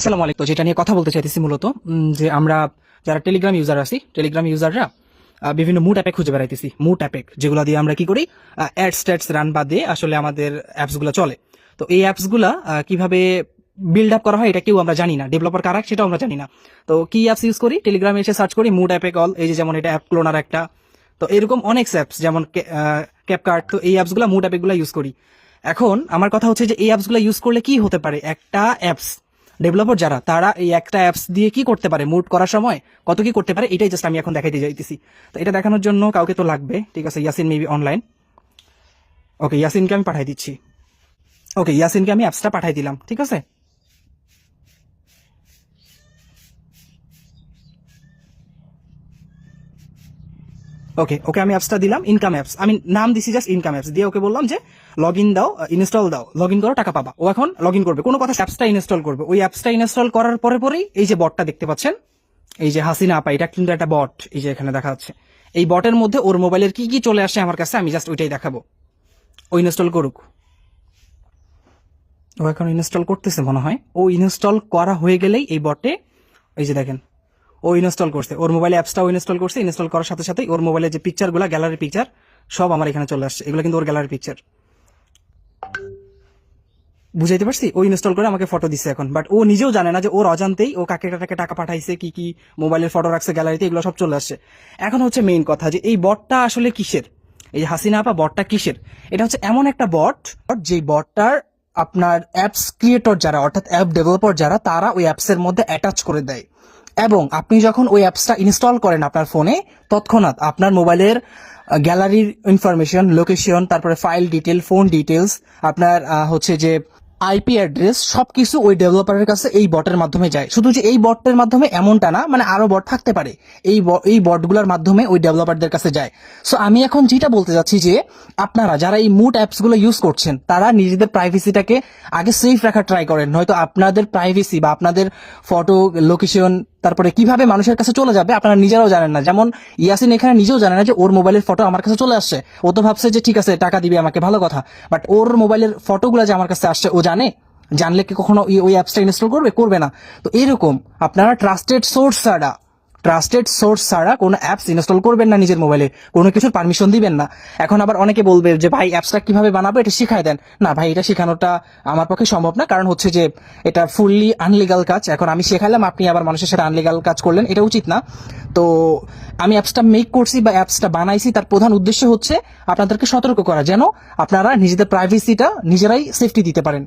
আসসালামু আলাইকুম। যেটা নিয়ে কথা বলতে চাইতেছি মূলত যে আমরা যারা টেলিগ্রাম ইউজার আছি, টেলিগ্রাম ইউজাররা বিভিন্ন মুড অ্যাপে খুঁজে বেড়াইতেছি। মুড অ্যাপে যেগুলো দিয়ে আমরা কি করি, অ্যাডস ট্যাডস রান বাদ দিয়ে আসলে আমাদের অ্যাপসগুলো চলে। তো এই অ্যাপসগুলা কিভাবে বিল্ড আপ করা হয় এটা কেউ আমরা জানি না, ডেভেলপার কারা সেটাও আমরা জানি না। তো কি অ্যাপস ইউজ করি, টেলিগ্রামে এসে সার্চ করি মুড অ্যাপে কল, এই যে যেমন এটা অ্যাপ ক্লোনার একটা। তো এরকম অনেক অ্যাপস যেমন ক্যাপকার্ট, তো এই অ্যাপসগুলো মুড অ্যাপগুলো ইউজ করি। এখন আমার কথা হচ্ছে যে এই অ্যাপসগুলো ইউজ করলে কি হতে পারে, একটা অ্যাপস ডেভেলপার যারা তারা এই একটা অ্যাপস দিয়ে কি করতে পারে, মুড করার সময় কত কি করতে পারে, এটাই জাস্ট আমি এখন দেখাইতে যাইতেছি। তো এটা দেখানোর জন্য কাউকে তো লাগবে, ঠিক আছে। Yasin maybe online. ওকে, ইয়াসিনকে আমি পাঠাই দিচ্ছি। ওকে, ইয়াসিনকে আমি অ্যাপসটা পাঠাই দিলাম, ঠিক আছে। ওকে ওকে, আমি অ্যাপসটা দিলাম, ইনকাম অ্যাপস, আমি নাম দিছি জাস্ট ইনকাম অ্যাপস দিয়ে। ওকে বললাম যে লগ ইন দাও, ইনস্টল দাও, লগ ইন করো, টাকা পাবা। ও এখন লগ ইন করবে, কোনো কথা, অ্যাপসটা ইনস্টল করবে। ওই অ্যাপসটা ইনস্টল করার পরে পরেই এই যে বটটা দেখতে পাচ্ছেন, এই যে হাসিনা আপা, এটা কিন্তু একটা বট, এই যে এখানে দেখা যাচ্ছে। এই বটের মধ্যে ওর মোবাইলের কি কি চলে আসে আমার কাছে, আমি জাস্ট ওইটাই দেখাবো। ও ইনস্টল করুক। ও এখন ইনস্টল করতেছে মনে হয়। ও ইনস্টল করা হয়ে গেলেই এই বটে, এই যে দেখেন, ও ইনস্টল করছে, ওর মোবাইলে অ্যাপসটাও ইনস্টল করছে। ইনস্টল করার সাথে সাথেই ওর মোবাইলে যে পিকচারগুলো, গ্যালারি পিকচার সব আমার এখানে চলে আসছে। এগুলো কিন্তু ওর গ্যালারি পিকচার, বুঝাইতে পারছি। ও ইনস্টল করে আমাকে ফটো দিচ্ছে এখন, বাট ও নিজেও জানে না যে ওর অজান্তেই ও কাকে কাকে টাকা পাঠাইছে, কি কি মোবাইলের ফটো রাখছে গ্যালারিতে, এগুলো সব চলে আসছে। এখন হচ্ছে মেইন কথা যে এই বটটা আসলে কিসের, এই হাসিনা আপা বটটা কিসের। এটা হচ্ছে এমন একটা বট, যে বটটার আপনার অ্যাপস ক্রিয়েটর যারা, অর্থাৎ অ্যাপ ডেভেলপার যারা, তারা ওই অ্যাপসের মধ্যে অ্যাটাচ করে দেয়। এবং আপনি যখন ওই অ্যাপসটা ইনস্টল করেন আপনার ফোনে, তৎক্ষণাৎ আপনার মোবাইলের গ্যালারির ইনফরমেশন, লোকেশন, তারপরে ফাইল ডিটেল, ফোন ডিটেলস, আপনার হচ্ছে যে আইপি অ্যাড্রেস, সবকিছু ওই ডেভেলপারের কাছে এই বটের মাধ্যমে যায়। শুধু যে এই বটের মাধ্যমে এমনটা না, মানে আরো বট থাকতে পারে, এই বটগুলোর মাধ্যমে ওই ডেভেলপারদের কাছে যায়। সো আমি এখন যেটা বলতে চাচ্ছি যে আপনারা যারা এই মুড অ্যাপসগুলো ইউজ করছেন, তারা নিজেদের প্রাইভেসিটাকে আগে সেফ রাখার ট্রাই করেন। নয়তো আপনাদের প্রাইভেসি বা আপনাদের ফটো, লোকেশন, তারপরে কিভাবে মানুষের কাছে চলে যাবে আপনারা নিজেরাও জানেন না। যেমন ইয়াসিন এখানে নিজেও জানে না যে ওর মোবাইলের ফটো আমার কাছে চলে আসছে। ও তো ভাবছে যে ঠিক আছে টাকা দিবে আমাকে, ভালো কথা। বাট ওর মোবাইলের ফটোগুলো যে আমার কাছে আসছে ও জানে, জানলে কি কখনো ওই অ্যাপসটা ইনস্টল করবে? করবে না। তো এরকম আপনারা ট্রাস্টেড সোর্স ছাড়া কোনো অ্যাপস ইনস্টল করবেন না নিজের মোবাইলে, কোনো কিছুর পারমিশন দিবেন না। এখন আবার অনেকে বলবে যে ভাই অ্যাপসটা কিভাবে বানাবো এটা শিখাই দেন। না ভাই, এটা শেখানোটা আমার পক্ষে সম্ভব না, কারণ হচ্ছে যে এটা ফুললি আনলিগাল কাজ। এখন আমি শেখাইলাম, আপনি আবার মানুষের সাথে আনলিগাল কাজ করলেন, এটা উচিত না। তো আমি অ্যাপসটা মেক করছি বা অ্যাপসটা বানাইছি, তার প্রধান উদ্দেশ্য হচ্ছে আপনাদেরকে সতর্ক করা, যেন আপনারা নিজেদের প্রাইভেসিটা নিজেরাই সেফটি দিতে পারেন।